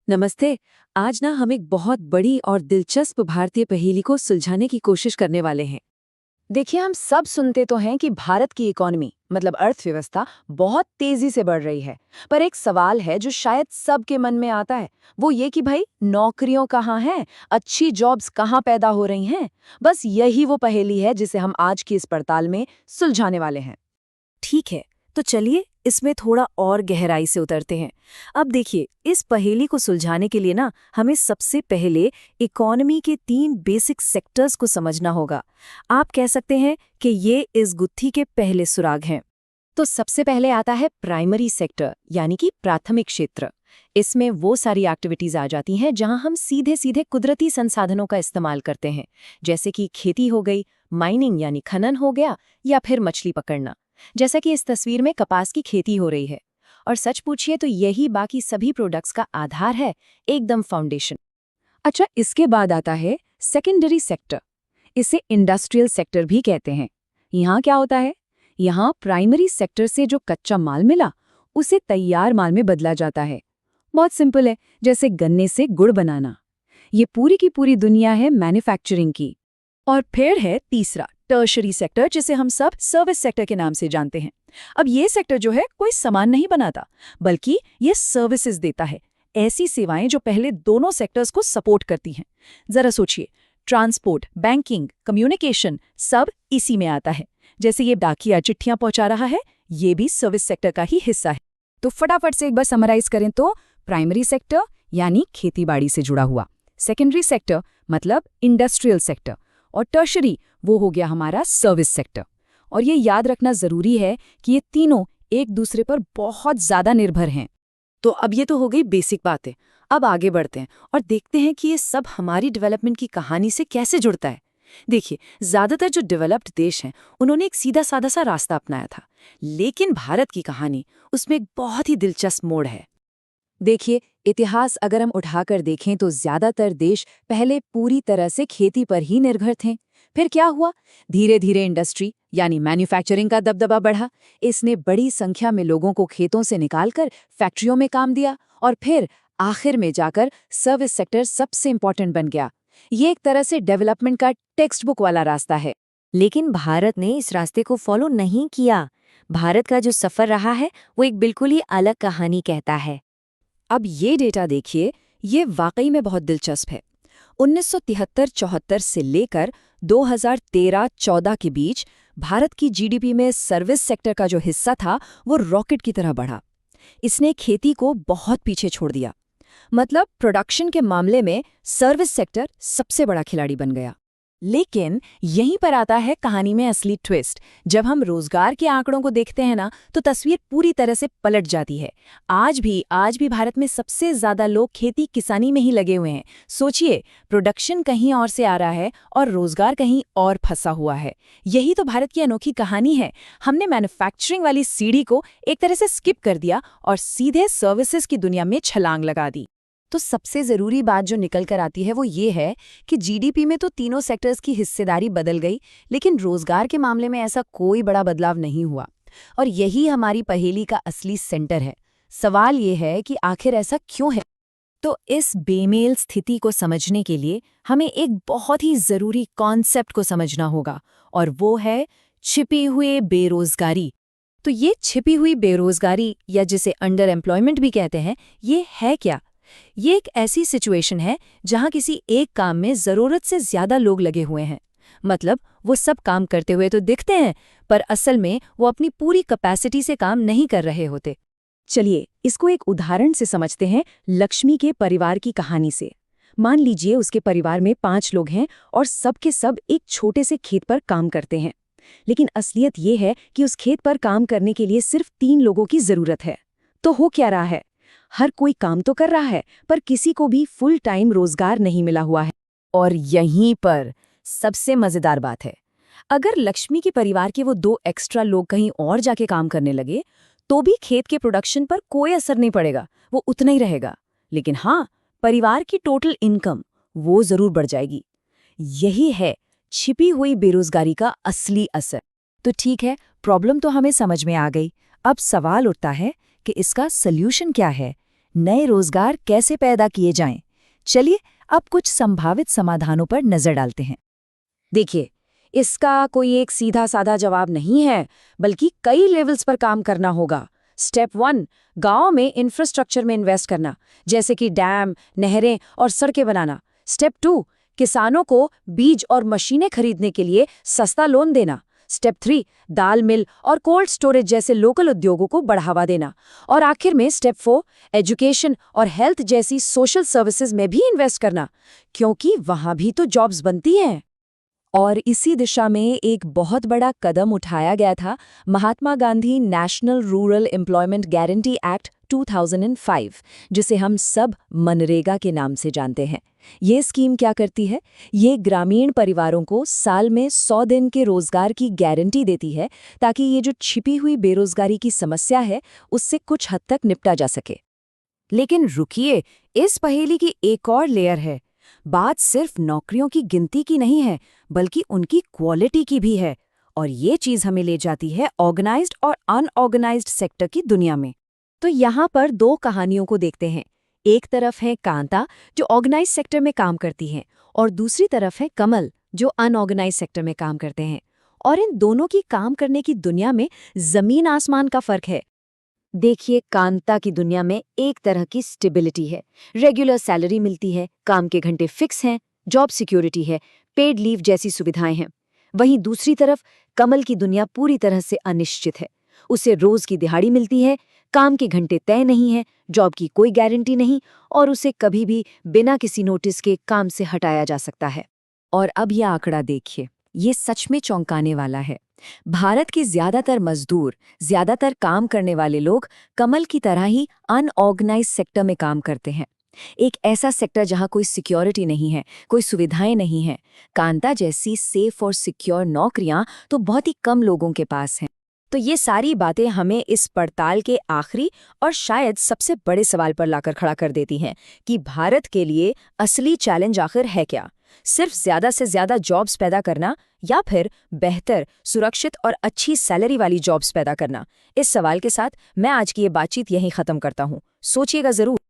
नमस्ते। आज ना हम एक बहुत बड़ी और दिलचस्प भारतीय पहेली को सुलझाने की कोशिश करने वाले हैं। देखिए, हम सब सुनते तो हैं कि भारत की इकोनॉमी मतलब अर्थव्यवस्था बहुत तेजी से बढ़ रही है। पर एक सवाल है जो शायद सबके मन में आता है, वो ये कि भाई नौकरियों कहाँ हैं, अच्छी जॉब्स कहाँ पैदा हो रही हैं। बस यही वो पहेली है जिसे हम आज की इस पड़ताल में सुलझाने वाले हैं। ठीक है, तो चलिए इसमें थोड़ा और गहराई से उतरते हैं। अब देखिए, इस पहेली को सुलझाने के लिए ना हमें सबसे पहले इकोनॉमी के 3 बेसिक सेक्टर्स को समझना होगा। आप कह सकते हैं कि ये इस गुत्थी के पहले सुराग हैं। तो सबसे पहले आता है प्राइमरी सेक्टर यानी कि प्राथमिक क्षेत्र। इसमें वो सारी एक्टिविटीज आ जाती हैं जहां हम सीधे सीधे कुदरती संसाधनों का इस्तेमाल करते हैं, जैसे कि खेती हो गई, माइनिंग यानी खनन हो गया, या फिर मछली पकड़ना। जैसा कि इस तस्वीर में कपास की खेती हो रही है। और सच पूछिए तो यही बाकी सभी प्रोडक्ट्स का आधार है, एकदम फाउंडेशन। अच्छा, इसके बाद आता है सेकेंडरी सेक्टर। इसे इंडस्ट्रियल सेक्टर भी कहते हैं। यहाँ क्या होता है? यहाँ प्राइमरी सेक्टर से जो कच्चा माल मिला उसे तैयार माल में बदला जाता है। बहुत सिंपल है, जैसे गन्ने से गुड़ बनाना। ये पूरी की पूरी दुनिया है मैन्युफैक्चरिंग की। और फिर है तीसरा टर्शरी सेक्टर, जिसे हम सब सर्विस सेक्टर के नाम से जानते हैं। अब ये सेक्टर जो है कोई सामान नहीं बनाता, बल्कि ये सर्विसेज देता है। ऐसी सेवाएं जो पहले दोनों सेक्टर्स को सपोर्ट करती हैं। जरा सोचिए, ट्रांसपोर्ट, बैंकिंग, कम्युनिकेशन सब इसी में आता है। जैसे ये डाकिया चिट्ठियां पहुंचा रहा है, ये भी सर्विस सेक्टर का ही हिस्सा है। तो फटाफट से एक बार समराइज करें तो प्राइमरी सेक्टर यानी खेतीबाड़ी से जुड़ा हुआ, सेकेंडरी सेक्टर मतलब इंडस्ट्रियल सेक्टर, और टर्शरी वो हो गया हमारा सर्विस सेक्टर। और ये याद रखना जरूरी है कि ये तीनों एक दूसरे पर बहुत ज्यादा निर्भर हैं। तो अब ये तो हो गई बेसिक बातें। अब आगे बढ़ते हैं और देखते हैं कि ये सब हमारी डेवलपमेंट की कहानी से कैसे जुड़ता है। देखिए, ज्यादातर जो डेवलप्ड देश हैं उन्होंने एक सीधा साधा सा रास्ता अपनाया था, लेकिन भारत की कहानी उसमें एक बहुत ही दिलचस्प मोड़ है। देखिए, इतिहास अगर हम उठाकर देखें तो ज्यादातर देश पहले पूरी तरह से खेती पर ही निर्भर थे। फिर क्या हुआ? धीरे धीरे इंडस्ट्री यानी मैन्युफैक्चरिंग का दबदबा बढ़ा। इसने बड़ी संख्या में लोगों को खेतों से निकालकर फैक्ट्रियों में काम दिया, और फिर आखिर में जाकर सर्विस सेक्टर सबसे इंपॉर्टेंट बन गया। ये एक तरह से डेवलपमेंट का टेक्स्ट बुक वाला रास्ता है। लेकिन भारत ने इस रास्ते को फॉलो नहीं किया। भारत का जो सफर रहा है वो एक बिल्कुल ही अलग कहानी कहता है। अब ये डेटा देखिए, ये वाकई में बहुत दिलचस्प है। 1973-74 से लेकर 2013-14 के बीच भारत की जीडीपी में सर्विस सेक्टर का जो हिस्सा था वो रॉकेट की तरह बढ़ा। इसने खेती को बहुत पीछे छोड़ दिया। मतलब प्रोडक्शन के मामले में सर्विस सेक्टर सबसे बड़ा खिलाड़ी बन गया। लेकिन यहीं पर आता है कहानी में असली ट्विस्ट। जब हम रोजगार के आंकड़ों को देखते हैं ना, तो तस्वीर पूरी तरह से पलट जाती है। आज भी भारत में सबसे ज्यादा लोग खेती किसानी में ही लगे हुए हैं। सोचिए, प्रोडक्शन कहीं और से आ रहा है और रोजगार कहीं और फंसा हुआ है। यही तो भारत की अनोखी कहानी है। हमने मैन्युफैक्चरिंग वाली सीढ़ी को एक तरह से स्किप कर दिया और सीधे सर्विसेज की दुनिया में छलांग लगा दी। तो सबसे जरूरी बात जो निकल कर आती है वो ये है कि जीडीपी में तो तीनों सेक्टर्स की हिस्सेदारी बदल गई, लेकिन रोजगार के मामले में ऐसा कोई बड़ा बदलाव नहीं हुआ। और यही हमारी पहेली का असली सेंटर है। सवाल ये है कि आखिर ऐसा क्यों है? तो इस बेमेल स्थिति को समझने के लिए हमें एक बहुत ही जरूरी कॉन्सेप्ट को समझना होगा, और वो है छिपी हुई बेरोजगारी। तो ये छिपी हुई बेरोजगारी, या जिसे अंडर एम्प्लॉयमेंट भी कहते हैं, ये है क्या? ये एक ऐसी सिचुएशन है जहां किसी एक काम में जरूरत से ज्यादा लोग लगे हुए हैं। मतलब वो सब काम करते हुए तो दिखते हैं, पर असल में वो अपनी पूरी कैपेसिटी से काम नहीं कर रहे होते। चलिए इसको एक उदाहरण से समझते हैं, लक्ष्मी के परिवार की कहानी से। मान लीजिए उसके परिवार में 5 लोग हैं और सब के सब एक छोटे से खेत पर काम करते हैं। लेकिन असलियत ये है कि उस खेत पर काम करने के लिए सिर्फ 3 लोगों की जरूरत है। तो हो क्या रहा है? हर कोई काम तो कर रहा है, पर किसी को भी फुल टाइम रोजगार नहीं मिला हुआ है। और यहीं पर सबसे मजेदार बात है, अगर लक्ष्मी के परिवार के वो 2 एक्स्ट्रा लोग कहीं और जाके काम करने लगे तो भी खेत के प्रोडक्शन पर कोई असर नहीं पड़ेगा, वो उतना ही रहेगा। लेकिन हाँ, परिवार की टोटल इनकम वो जरूर बढ़ जाएगी। यही है छिपी हुई बेरोजगारी का असली असर। तो ठीक है, प्रॉब्लम तो हमें समझ में आ गई। अब सवाल उठता है कि इसका सल्यूशन क्या है? नए रोजगार कैसे पैदा किए जाएं? चलिए अब कुछ संभावित समाधानों पर नजर डालते हैं। देखिए, इसका कोई एक सीधा साधा जवाब नहीं है, बल्कि कई लेवल्स पर काम करना होगा। स्टेप 1, गांव में इंफ्रास्ट्रक्चर में इन्वेस्ट करना, जैसे कि डैम, नहरें और सड़कें बनाना। स्टेप 2, किसानों को बीज और मशीनें खरीदने के लिए सस्ता लोन देना। स्टेप 3, दाल मिल और कोल्ड स्टोरेज जैसे लोकल उद्योगों को बढ़ावा देना। और आखिर में स्टेप 4, एजुकेशन और हेल्थ जैसी सोशल सर्विसेज में भी इन्वेस्ट करना, क्योंकि वहां भी तो जॉब्स बनती हैं। और इसी दिशा में एक बहुत बड़ा कदम उठाया गया था Mahatma Gandhi national rural employment guarantee act 2005, जिसे हम सब मनरेगा के नाम से जानते हैं। ये स्कीम क्या करती है? ये ग्रामीण परिवारों को साल में 100 दिन के रोजगार की गारंटी देती है, ताकि ये जो छिपी हुई बेरोजगारी की समस्या है उससे कुछ हद तक निपटा जा सके। लेकिन रुकिए, इस पहेली की एक और लेयर है। बात सिर्फ नौकरियों की गिनती की नहीं है, बल्कि उनकी क्वालिटी की भी है। और ये चीज हमें ले जाती है ऑर्गेनाइज्ड और अनऑर्गेनाइज्ड सेक्टर की दुनिया में। तो यहाँ पर दो कहानियों को देखते हैं। एक तरफ है कांता, जो ऑर्गेनाइज्ड सेक्टर में काम करती हैं, और दूसरी तरफ है कमल, जो अनऑर्गेनाइज्ड सेक्टर में काम करते हैं। और इन दोनों की काम करने की दुनिया में जमीन आसमान का फर्क है। देखिए, कांता की दुनिया में एक तरह की स्टेबिलिटी है, रेगुलर सैलरी मिलती है, काम के घंटे फिक्स हैं, जॉब सिक्योरिटी है, पेड लीव जैसी सुविधाएं हैं। वहीं दूसरी तरफ कमल की दुनिया पूरी तरह से अनिश्चित है। उसे रोज की दिहाड़ी मिलती है, काम के घंटे तय नहीं है, जॉब की कोई गारंटी नहीं, और उसे कभी भी बिना किसी नोटिस के काम से हटाया जा सकता है। और अब यह आंकड़ा देखिए, ये सच में चौंकाने वाला है। भारत के ज्यादातर मजदूर, ज्यादातर काम करने वाले लोग कमल की तरह ही अनऑर्गेनाइज्ड सेक्टर में काम करते हैं। एक ऐसा सेक्टर जहां कोई सिक्योरिटी नहीं है, कोई सुविधाएं नहीं हैं। कांता जैसी सेफ और सिक्योर नौकरियां तो बहुत ही कम लोगों के पास हैं। तो ये सारी बातें हमें इस पड़ताल के आखिरी और शायद सबसे बड़े सवाल पर लाकर खड़ा कर देती हैं कि भारत के लिए असली चैलेंज आखिर है क्या? सिर्फ ज्यादा से ज्यादा जॉब्स पैदा करना, या फिर बेहतर, सुरक्षित और अच्छी सैलरी वाली जॉब्स पैदा करना? इस सवाल के साथ मैं आज की ये बातचीत यहीं खत्म करता हूँ। सोचिएगा जरूर।